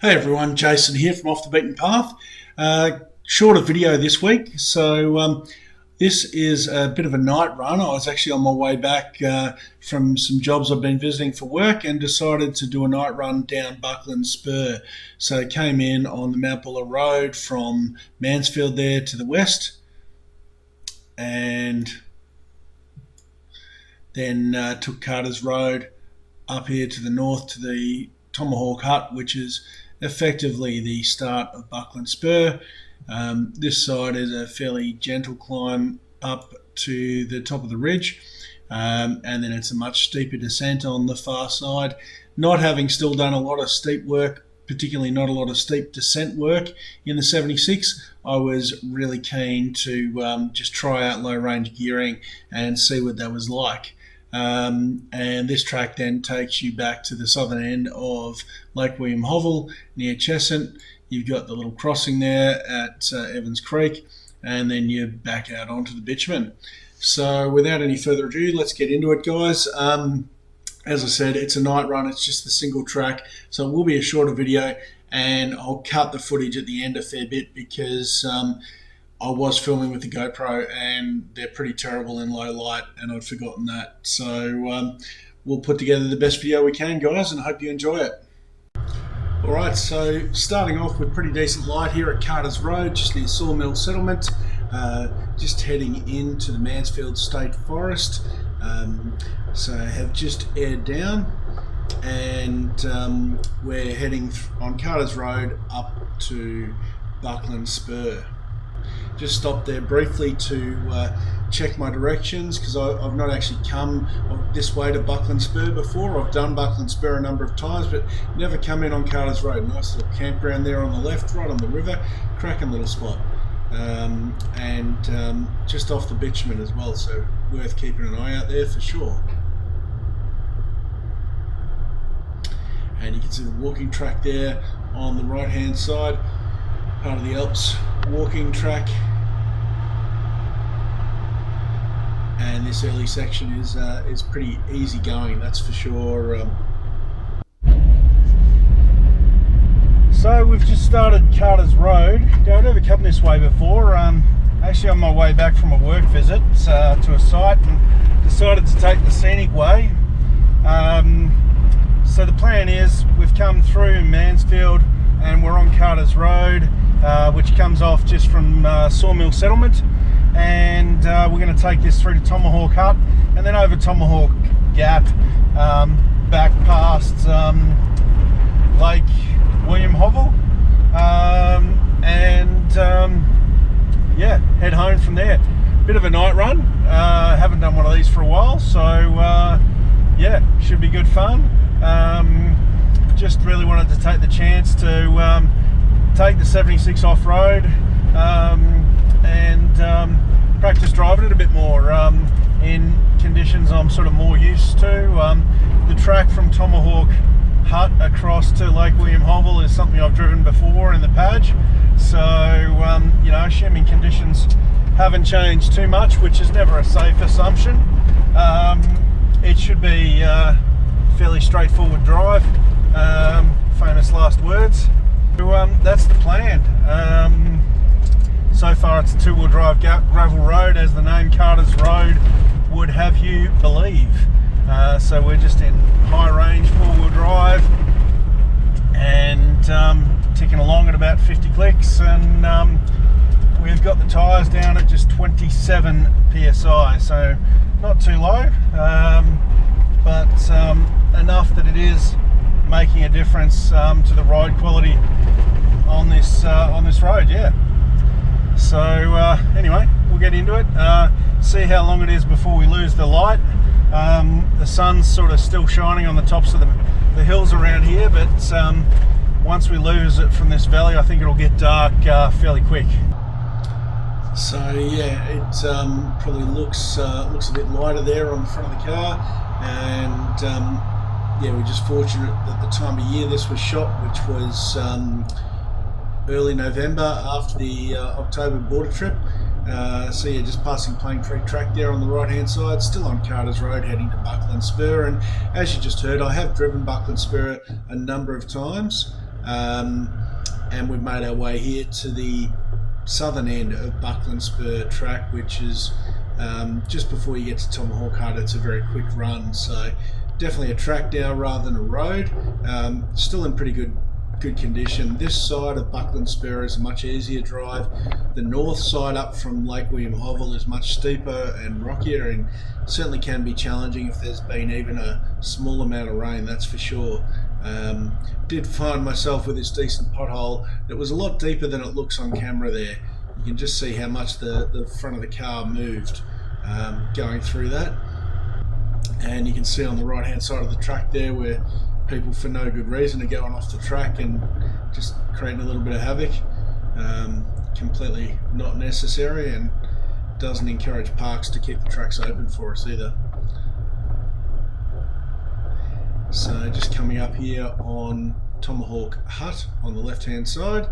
Hey everyone, Jason here from Off the Beaten Path. Shorter video this week. So this is a bit of a night run. I was actually on my way back from some jobs I've been visiting for work and decided to do a night run down Buckland Spur. So I came in on the Mount Buller Road from Mansfield there to the west, and then took Carter's Road up here to the north to the Tomahawk Hut, which is effectively the start of Buckland Spur. This side is a fairly gentle climb up to the top of the ridge, and then it's a much steeper descent on the far side. Not having still done a lot of steep work, particularly not a lot of steep descent work in the 76, I was really keen to just try out low range gearing and see what that was like. And this track then takes you back to the southern end of Lake William Hovell near Cheshunt. You've got the little crossing there at Evans Creek, and then you're back out onto the bitumen. So without any further ado, let's get into it, guys. As I said, it's a night run. It's just the single track, so it will be a shorter video, and I'll cut the footage at the end a fair bit because I was filming with the GoPro and they're pretty terrible in low light, and I'd forgotten that. So we'll put together the best video we can, guys, and I hope you enjoy it. Alright, so starting off with pretty decent light here at Carter's Road, just near Sawmill Settlement, just heading into the Mansfield State Forest. So I have just aired down, and we're heading on Carter's Road up to Buckland Spur. Just stopped there briefly to check my directions, because I've not actually come this way to Buckland Spur before. I've done Buckland Spur a number of times, but never come in on Carter's Road. Nice little campground there on the left, right on the river. Cracking little spot. And just off the bitumen as well, so worth keeping an eye out there for sure. And you can see the walking track there on the right hand side, part of the Alps walking track. And this early section is pretty easy going, that's for sure. So we've just started Carter's Road. I've never come this way before. Actually on my way back from a work visit to a site, and decided to take the scenic way. So the plan is we've come through Mansfield and we're on Carter's Road, which comes off just from Sawmill Settlement, and we're going to take this through to Tomahawk Hut and then over Tomahawk Gap, back past Lake William Hovell, and yeah, head home from there. Bit of a night run. Haven't done one of these for a while, so yeah, should be good fun. Just really wanted to take the chance to take the 76 off-road and practice driving it a bit more in conditions I'm sort of more used to. The track from Tomahawk Hut across to Lake William Hovell is something I've driven before in the Padge, so you know, assuming conditions haven't changed too much, which is never a safe assumption, it should be fairly straightforward drive. Famous last words. So, that's the plan. So far it's a two-wheel drive gravel road, as the name Carter's Road would have you believe. So we're just in high range four-wheel drive and ticking along at about 50 clicks, and we've got the tyres down at just 27 psi, so not too low, but enough that it is making a difference to the ride quality on this road. Yeah. So anyway, we'll get into it. See how long it is before we lose the light. The sun's sort of still shining on the tops of the hills around here, but once we lose it from this valley, I think it'll get dark fairly quick. So yeah, it probably looks a bit lighter there on the front of the car, and yeah, we're just fortunate that the time of year this was shot, which was early November after the October border trip. So yeah, just passing Plain Creek track there on the right hand side, still on Carter's Road heading to Buckland Spur. And as you just heard, I have driven Buckland Spur a number of times. and we've made our way here to the southern end of Buckland Spur track, which is just before you get to Tomahawk Hut. It's a very quick run, so definitely a track now rather than a road. Still in pretty good condition. This side of Buckland Spur is a much easier drive. The north side up from Lake William Hovell is much steeper and rockier, and certainly can be challenging if there's been even a small amount of rain, that's for sure. Did find myself with this decent pothole that was a lot deeper than it looks on camera there. You can just see how much the front of the car moved going through that. And you can see on the right hand side of the track there where people for no good reason are going off the track and just creating a little bit of havoc. Completely not necessary, and doesn't encourage parks to keep the tracks open for us either. So just coming up here on Tomahawk Hut on the left hand side.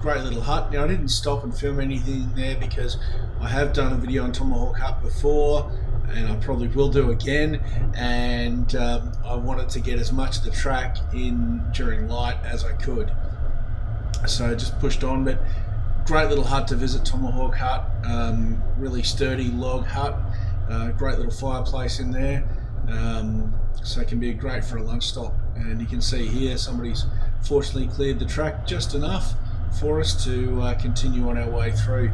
Great little hut. Now I didn't stop and film anything there because I have done a video on Tomahawk Hut before, and I probably will do again, and I wanted to get as much of the track in during light as I could. So I just pushed on, but great little hut to visit, Tomahawk Hut. Really sturdy log hut. Great little fireplace in there, so it can be great for a lunch stop. And you can see here somebody's fortunately cleared the track just enough for us to continue on our way through.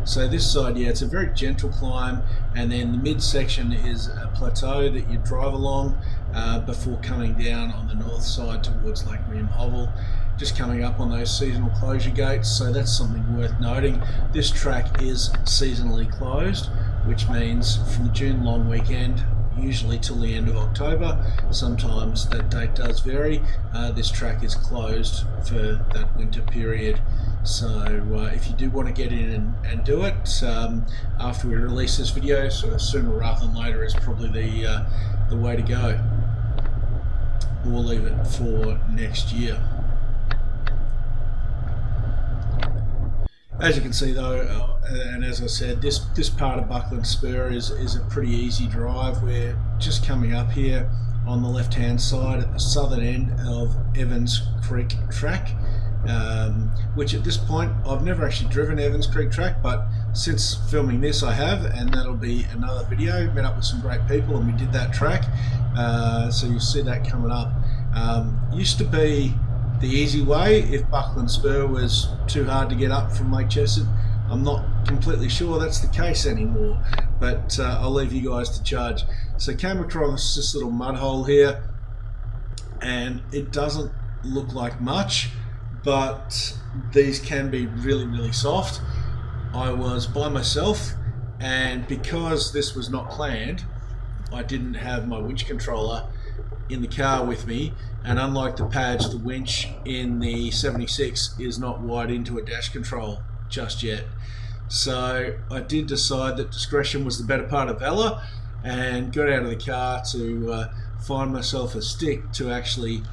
So this side, yeah, it's a very gentle climb, and then the midsection is a plateau that you drive along before coming down on the north side towards Lake William Hovell, just coming up on those seasonal closure gates. So that's something worth noting. This track is seasonally closed, which means from the June long weekend usually till the end of October. Sometimes that date does vary. This track is closed for that winter period. So if you do want to get in and do it, after we release this video, sort of sooner rather than later is probably the way to go. We'll leave it for next year. As you can see though, and as I said, this part of Buckland Spur is a pretty easy drive. We're just coming up here on the left hand side at the southern end of Evans Creek track, which at this point I've never actually driven Evans Creek track, but since filming this I have, and that'll be another video. Met up with some great people and we did that track, so you'll see that coming up. Used to be the easy way if Buckland Spur was too hard to get up from Lake Chesed. I'm not completely sure that's the case anymore, but I'll leave you guys to judge. So came across this little mud hole here, and it doesn't look like much, but these can be really, really soft. I was by myself, and because this was not planned, I didn't have my winch controller in the car with me, and unlike the pads, the winch in the 76 is not wired into a dash control just yet. So I did decide that discretion was the better part of valor, and got out of the car to find myself a stick to actually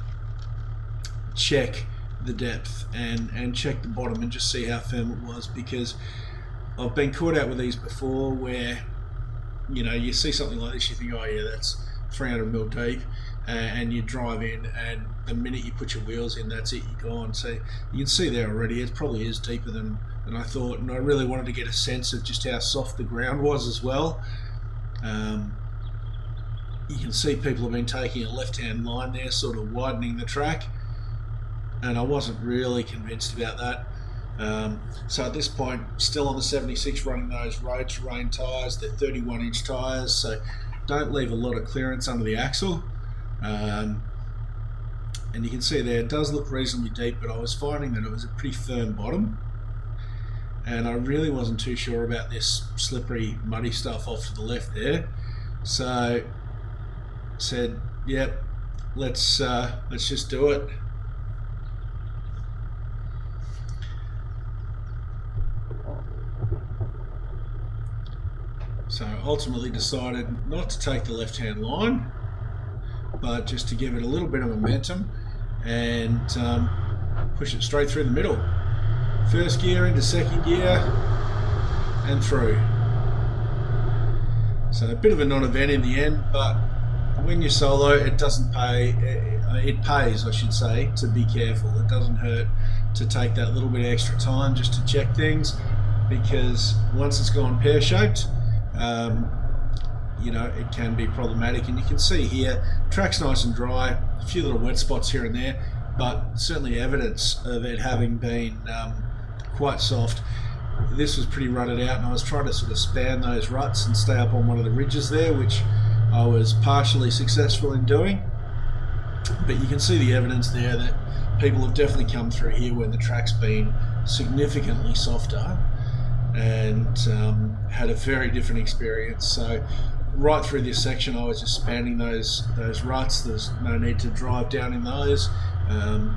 check the depth and check the bottom and just see how firm it was, because I've been caught out with these before where, you know, you see something like this, you think, oh yeah, that's 300 mil deep, and you drive in, and the minute you put your wheels in, that's it, you're gone. So you can see there already it probably is deeper than I thought, and I really wanted to get a sense of just how soft the ground was as well. You can see people have been taking a left-hand line there, sort of widening the track, and I wasn't really convinced about that. So at this point, still on the 76, running those road terrain tyres. They're 31-inch tyres, so don't leave a lot of clearance under the axle. And you can see there it does look reasonably deep, but I was finding that it was a pretty firm bottom, and I really wasn't too sure about this slippery muddy stuff off to the left there. So said, yep, let's just do it. So ultimately decided not to take the left-hand line, but just to give it a little bit of momentum and push it straight through the middle. First gear into second gear and through. So a bit of a non-event in the end, but when you're solo, it doesn't pay. It pays, I should say, to be careful. It doesn't hurt to take that little bit of extra time just to check things, because once it's gone pear-shaped, it can be problematic. And you can see here, track's nice and dry, a few little wet spots here and there, but certainly evidence of it having been quite soft. This was pretty rutted out, and I was trying to sort of span those ruts and stay up on one of the ridges there, which I was partially successful in doing. But you can see the evidence there that people have definitely come through here when the track's been significantly softer and had a very different experience. So right through this section, I was just spanning those ruts. There's no need to drive down in those.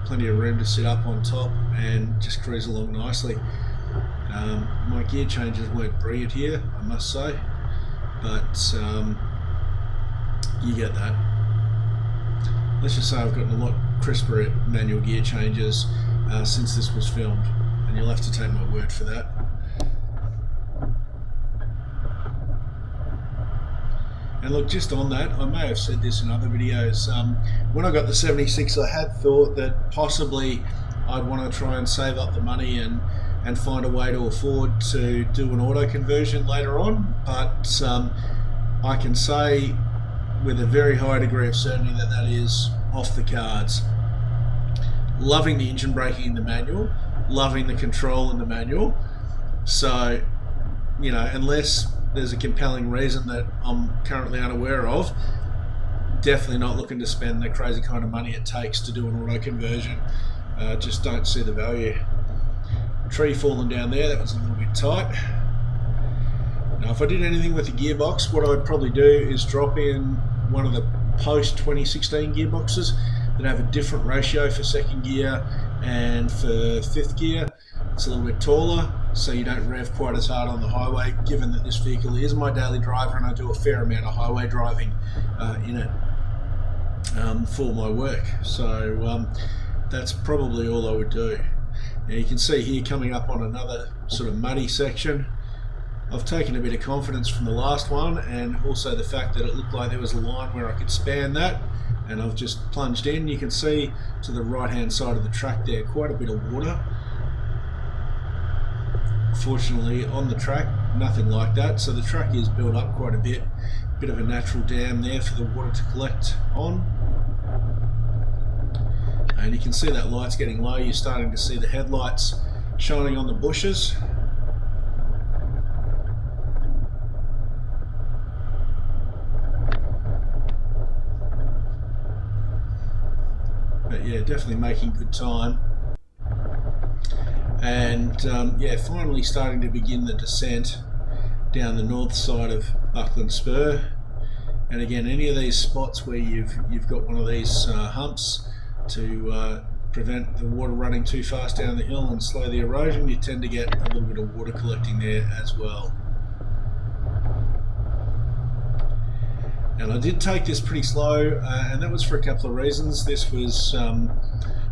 Plenty of room to sit up on top and just cruise along nicely. My gear changes weren't brilliant here, I must say, but you get that. Let's just say I've gotten a lot crisper at manual gear changes since this was filmed, and you'll have to take my word for that. And look, just on that, I may have said this in other videos, when I got the 76, I had thought that possibly I'd want to try and save up the money and find a way to afford to do an auto conversion later on, but I can say with a very high degree of certainty that that is off the cards. Loving the engine braking in the manual, loving the control in the manual, so unless there's a compelling reason that I'm currently unaware of, definitely not looking to spend the crazy kind of money it takes to do an auto conversion. Just don't see the value. Tree falling down there, that was a little bit tight. Now if I did anything with the gearbox, what I'd probably do is drop in one of the post 2016 gearboxes that have a different ratio for second gear and for fifth gear. It's a little bit taller, so you don't rev quite as hard on the highway, given that this vehicle is my daily driver and I do a fair amount of highway driving in it for my work. So that's probably all I would do. Now you can see here, coming up on another sort of muddy section, I've taken a bit of confidence from the last one, and also the fact that it looked like there was a line where I could span that, and I've just plunged in. You can see to the right hand side of the track there quite a bit of water. Fortunately on the track nothing like that, so the track is built up quite a bit of a natural dam there for the water to collect on. And you can see that light's getting low. You're starting to see the headlights shining on the bushes. But yeah, definitely making good time. And finally starting to begin the descent down the north side of Buckland Spur. And again, any of these spots where you've got one of these humps to prevent the water running too fast down the hill and slow the erosion, you tend to get a little bit of water collecting there as well. And I did take this pretty slow, and that was for a couple of reasons. This was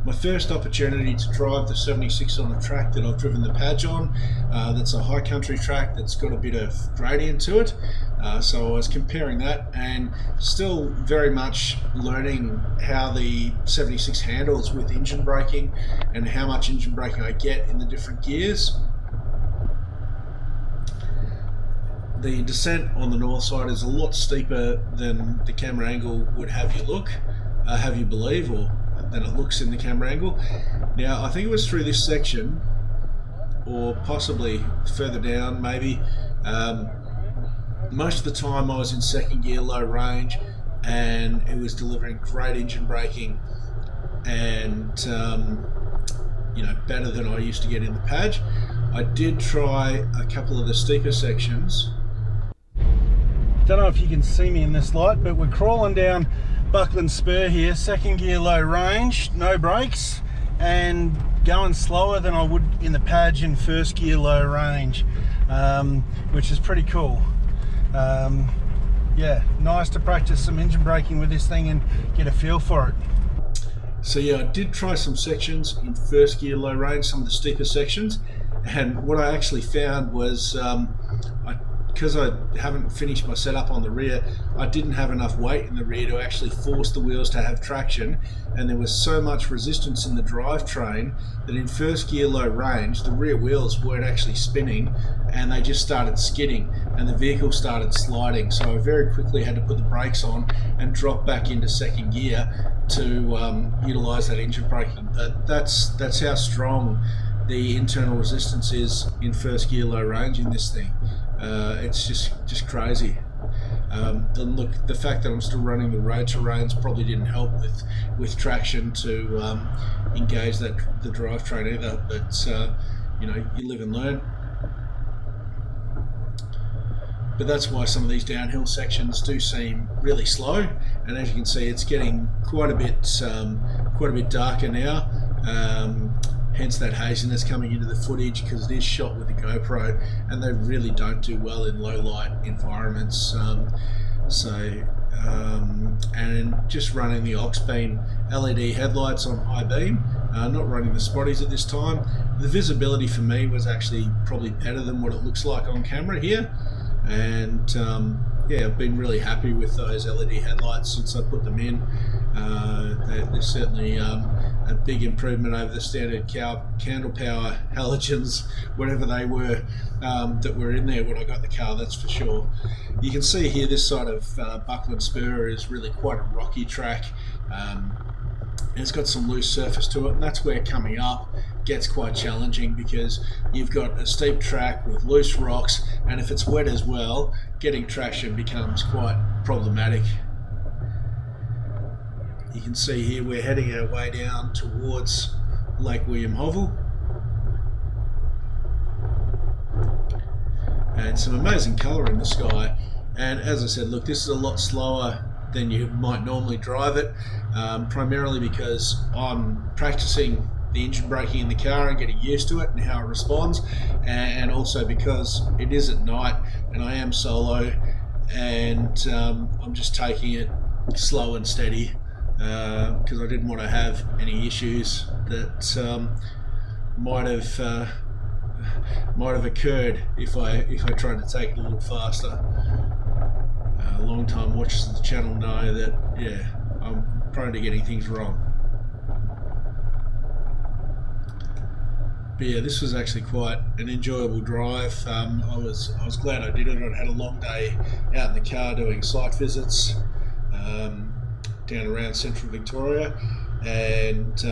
my first opportunity to drive the 76 on a track that I've driven the Padge on. That's a high country track that's got a bit of gradient to it. So I was comparing that and still very much learning how the 76 handles with engine braking and how much engine braking I get in the different gears. The descent on the north side is a lot steeper than the camera angle would have you believe, or than it looks in the camera angle. Now I think it was through this section, or possibly further down maybe, most of the time I was in second gear, low range, and it was delivering great engine braking and better than I used to get in the Padge. I did try a couple of the steeper sections. Don't know if you can see me in this light, but we're crawling down Buckland Spur here, second gear, low range, no brakes, and going slower than I would in the Padge in first gear, low range, which is pretty cool. Yeah, nice to practice some engine braking with this thing and get a feel for it. So yeah, I did try some sections in first gear, low range, some of the steeper sections, and what I actually found was I because I haven't finished my setup on the rear, I didn't have enough weight in the rear to actually force the wheels to have traction, and there was so much resistance in the drivetrain that in first gear low range the rear wheels weren't actually spinning and they just started skidding and the vehicle started sliding. So I very quickly had to put the brakes on and drop back into second gear to utilise that engine braking. But that's how strong the internal resistance is in first gear low range in this thing. It's just crazy. And look, the fact that I'm still running the road terrains probably didn't help with traction to engage the drivetrain either. But you know, you live and learn. But that's why some of these downhill sections do seem really slow. And as you can see, it's getting quite a bit darker now. Hence that haziness coming into the footage, because it is shot with the GoPro and they really don't do well in low light environments. And just running the aux beam LED headlights on high beam, not running the spotties at this time. The visibility for me was actually probably better than what it looks like on camera here. And yeah, I've been really happy with those LED headlights since I put them in. They're certainly a big improvement over the standard candle power halogens, whatever they were, that were in there when I got the car, that's for sure. You can see here this side of Buckland Spur is really quite a rocky track. It's got some loose surface to it, and that's where coming up gets quite challenging, because you've got a steep track with loose rocks, and if it's wet as well, getting traction becomes quite problematic. You can see here we're heading our way down towards Lake William Hovell, and some amazing colour in the sky. And as I said, look, this is a lot slower than you might normally drive it, primarily because I'm practicing the engine braking in the car and getting used to it and how it responds, and also because it is at night and I am solo, and I'm just taking it slow and steady, because I didn't want to have any issues that might have occurred if I tried to take it a little faster. Long time watchers of the channel know that, yeah, I'm prone to getting things wrong. But yeah, this was actually quite an enjoyable drive. I was glad I did it. I'd had a long day out in the car doing site visits down around central Victoria, and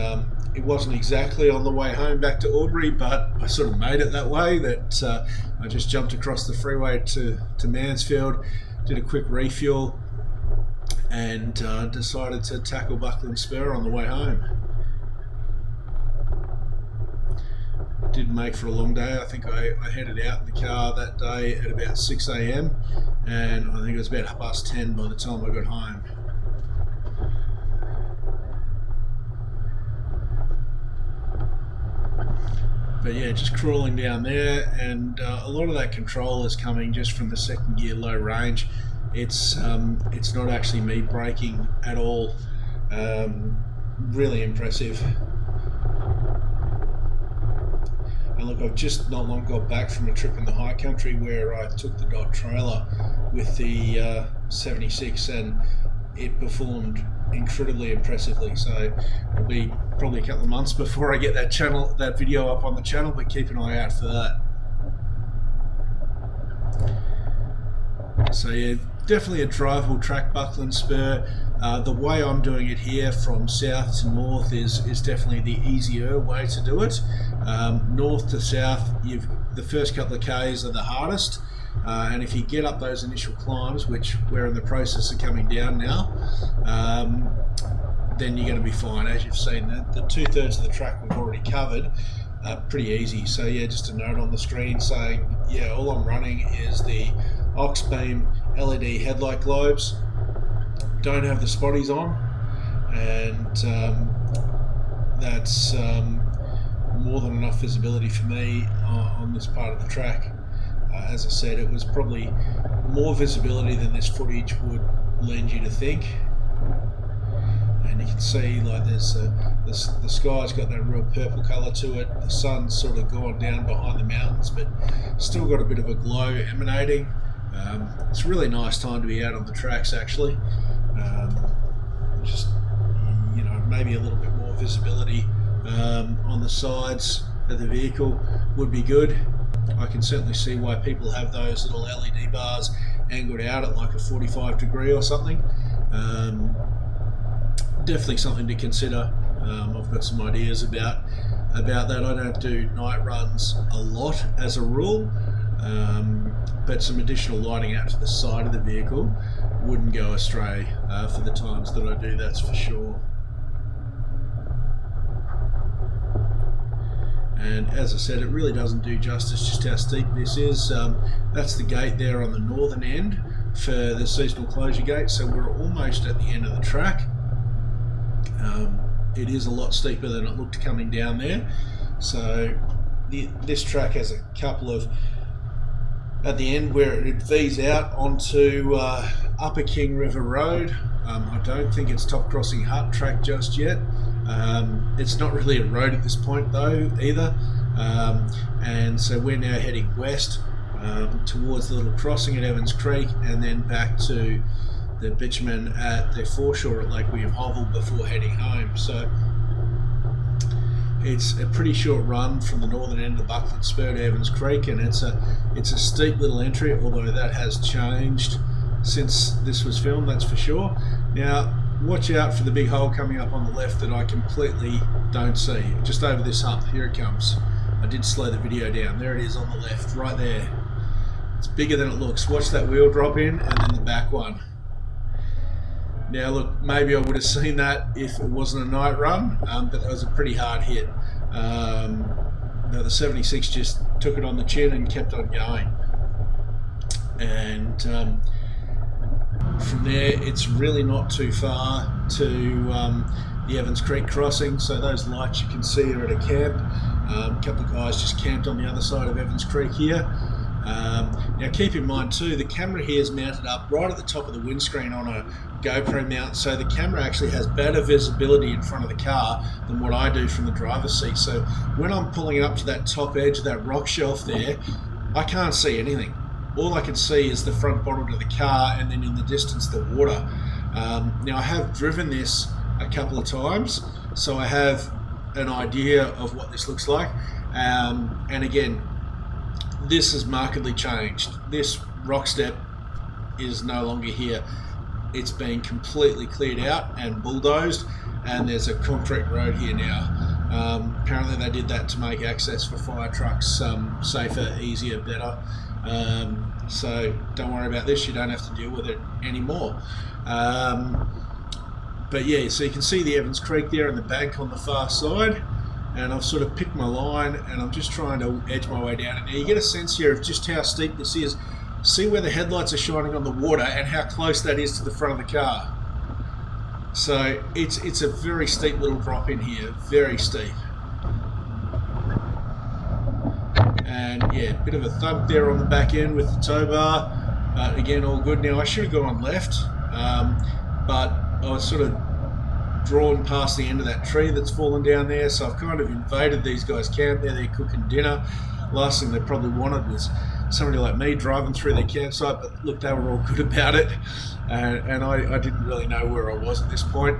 it wasn't exactly on the way home back to Albury, but I sort of made it that way. That I just jumped across the freeway to Mansfield, did a quick refuel, and decided to tackle Buckland Spur on the way home. Didn't make for a long day. I think I headed out in the car that day at about 6 a.m. and I think it was about 10:30 by the time I got home. But yeah, just crawling down there, and a lot of that control is coming just from the second gear low range. It's not actually me braking at all. Really impressive. And look, I've just not long got back from a trip in the high country where I took the dot trailer with the 76, and it performed incredibly impressively. So it'll be probably a couple of months before I get that video up on the channel, but keep an eye out for that. So yeah, definitely a drivable track, Buckland Spur. The way I'm doing it here from south to north is definitely the easier way to do it. North to south, the first couple of Ks are the hardest, and if you get up those initial climbs, which we're in the process of coming down now, then you're going to be fine. As you've seen, the 2/3 of the track we've already covered, pretty easy. So yeah, just a note on the screen saying, yeah, all I'm running is the aux beam LED headlight globes, don't have the spotties on, and that's more than enough visibility for me on this part of the track. As I said, it was probably more visibility than this footage would lend you to think. And you can see, like, there's the sky's got that real purple colour to it. The sun's sort of gone down behind the mountains, but still got a bit of a glow emanating. It's a really nice time to be out on the tracks actually. Just, you know, maybe a little bit more visibility on the sides of the vehicle would be good. I can certainly see why people have those little LED bars angled out at like a 45 degree or something. Definitely something to consider. I've got some ideas about that. I don't do night runs a lot as a rule, but some additional lighting out to the side of the vehicle wouldn't go astray for the times that I do, that's for sure. And as I said, it really doesn't do justice just how steep this is. That's the gate there on the northern end for the seasonal closure gate, so we're almost at the end of the track. It is a lot steeper than it looked coming down there. So this track has a couple of, at the end where it V's out onto Upper King River Road. I don't think it's Tomahawk Hut track just yet. It's not really a road at this point though either. And so we're now heading west towards the little crossing at Evans Creek, and then back to the bitumen at the foreshore at Lake William Hovell before heading home. So it's a pretty short run from the northern end of the Buckland Spur to Evans Creek, and it's a steep little entry, although that has changed since this was filmed, that's for sure. Now watch out for the big hole coming up on the left that I completely don't see, just over this hump. Here it comes. I did slow the video down. There it is on the left, right there. It's bigger than it looks. Watch that wheel drop in, and then the back one. Now look, maybe I would have seen that if it wasn't a night run, but that was a pretty hard hit. The 76 just took it on the chin and kept on going. And from there, it's really not too far to the Evans Creek crossing. So those lights you can see are at a camp. A couple of guys just camped on the other side of Evans Creek here. Now keep in mind too, the camera here is mounted up right at the top of the windscreen on a GoPro mount, so the camera actually has better visibility in front of the car than what I do from the driver's seat. So when I'm pulling up to that top edge of that rock shelf there, I can't see anything. All I can see is the front bonnet of the car, and then in the distance the water. Now I have driven this a couple of times, so I have an idea of what this looks like, and again, this has markedly changed. This rock step is no longer here. It's been completely cleared out and bulldozed, and there's a concrete road here now. Apparently they did that to make access for fire trucks safer, easier, better. So don't worry about this, you don't have to deal with it anymore. But yeah, so you can see the Evans Creek there and the bank on the far side. And I've sort of picked my line, and I'm just trying to edge my way down it. Now you get a sense here of just how steep this is. See where the headlights are shining on the water and how close that is to the front of the car. So it's a very steep little drop in here, very steep. And yeah, bit of a thump there on the back end with the tow bar, but again, all good. Now I should have gone left, but I was sort of drawn past the end of that tree that's fallen down there, so I've kind of invaded these guys' camp there. They're cooking dinner. Last thing they probably wanted was somebody like me driving through their campsite, but look, they were all good about it, and I didn't really know where I was at this point.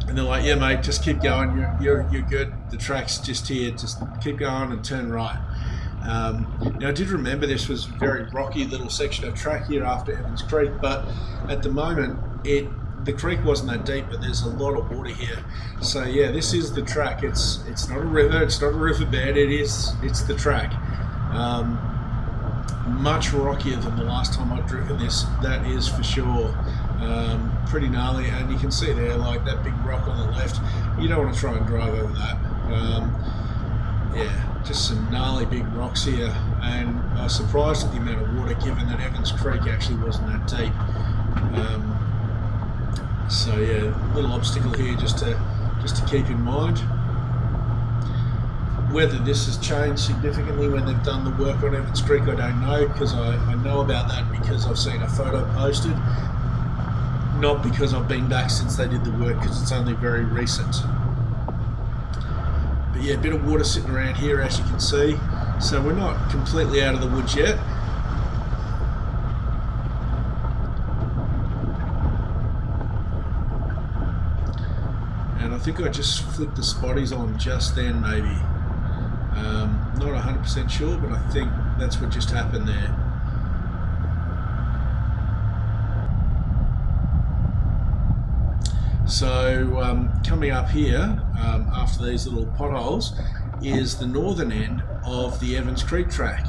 And they're like, yeah mate, just keep going, you're good, the track's just here, just keep going and turn right. Now I did remember this was a very rocky little section of track here after Evans Creek, but at the moment the creek wasn't that deep, but there's a lot of water here. So yeah, this is the track. It's not a river, it's not a riverbed, it's the track. Much rockier than the last time I'd driven this, that is for sure. Pretty gnarly, and you can see there, like that big rock on the left, you don't want to try and drive over that. Yeah, just some gnarly big rocks here, and I was surprised at the amount of water given that Evans Creek actually wasn't that deep. So yeah, little obstacle here just to keep in mind. Whether this has changed significantly when they've done the work on Evans Creek, I don't know, because I know about that because I've seen a photo posted, not because I've been back since they did the work, because it's only very recent. But yeah, a bit of water sitting around here, as you can see, so we're not completely out of the woods yet. and I think I just flicked the spotties on just then, maybe. Not 100% sure, but I think that's what just happened there. So coming up here, after these little potholes, is the northern end of the Evans Creek track.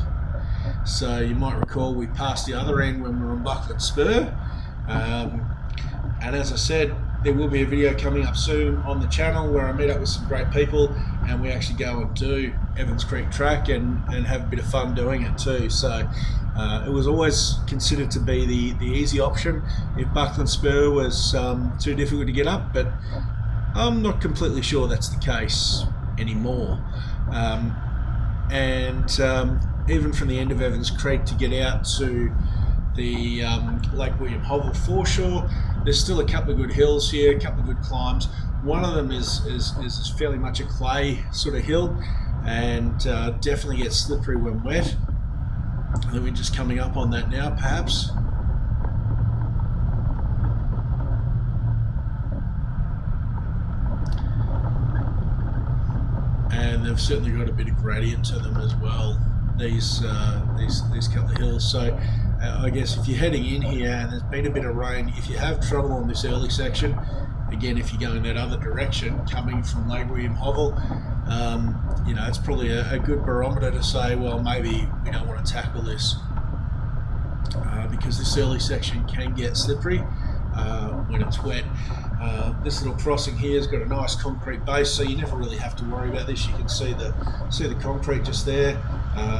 So you might recall we passed the other end when we were on Buckland Spur, and as I said, there will be a video coming up soon on the channel where I meet up with some great people and we actually go and do Evans Creek track and have a bit of fun doing it too. So it was always considered to be the easy option if Buckland Spur was too difficult to get up, but I'm not completely sure that's the case anymore. Even from the end of Evans Creek to get out to the Lake William Hovell foreshore, there's still a couple of good hills here, a couple of good climbs. One of them is fairly much a clay sort of hill, and definitely gets slippery when wet. I think we're just coming up on that now, perhaps. And they've certainly got a bit of gradient to them as well, these couple of hills. So I guess if you're heading in here and there's been a bit of rain, if you have trouble on this early section, again, if you're going that other direction, coming from Lake William Hovell, you know, it's probably a good barometer to say, well, maybe we don't want to tackle this, because this early section can get slippery when it's wet. This little crossing here has got a nice concrete base, so you never really have to worry about this. You can see the concrete just there.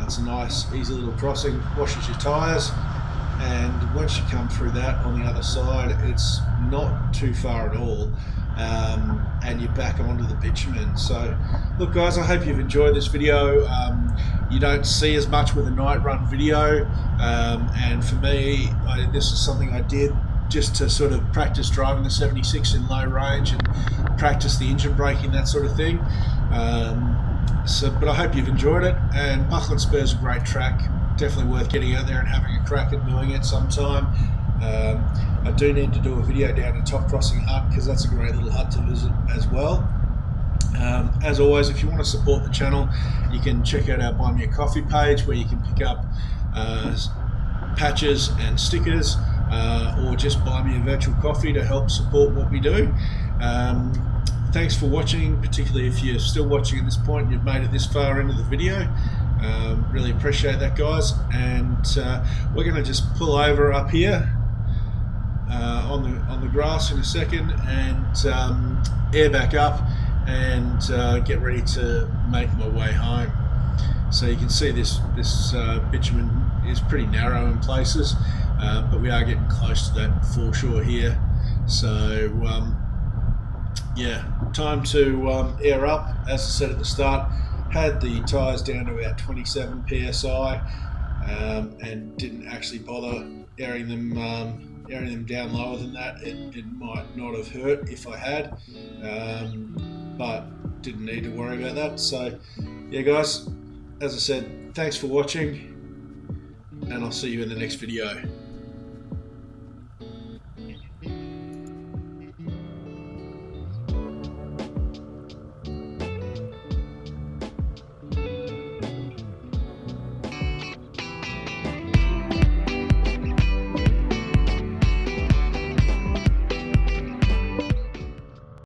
It's a nice, easy little crossing, washes your tyres, and once you come through that on the other side, it's not too far at all, and you're back onto the bitumen. So look guys, I hope you've enjoyed this video. You don't see as much with a night run video, and for me, this is something I did just to sort of practice driving the 76 in low range and practice the engine braking, that sort of thing. But I hope you've enjoyed it, and Buckland Spur is a great track, definitely worth getting out there and having a crack at doing it sometime. I do need to do a video down at Tomahawk Hut, because that's a great little hut to visit as well. As always, if you want to support the channel, you can check out our Buy Me a Coffee page, where you can pick up patches and stickers, or just buy me a virtual coffee to help support what we do. Thanks for watching, particularly if you're still watching at this point and you've made it this far into the video. Really appreciate that, guys. And we're going to just pull over up here on the grass in a second and air back up and get ready to make my way home. So you can see this bitumen is pretty narrow in places, but we are getting close to that foreshore here. So yeah, time to air up. As I said at the start, had the tyres down to about 27 psi, and didn't actually bother airing them down lower than that. It might not have hurt if I had, but didn't need to worry about that. So yeah guys, as I said, thanks for watching, and I'll see you in the next video.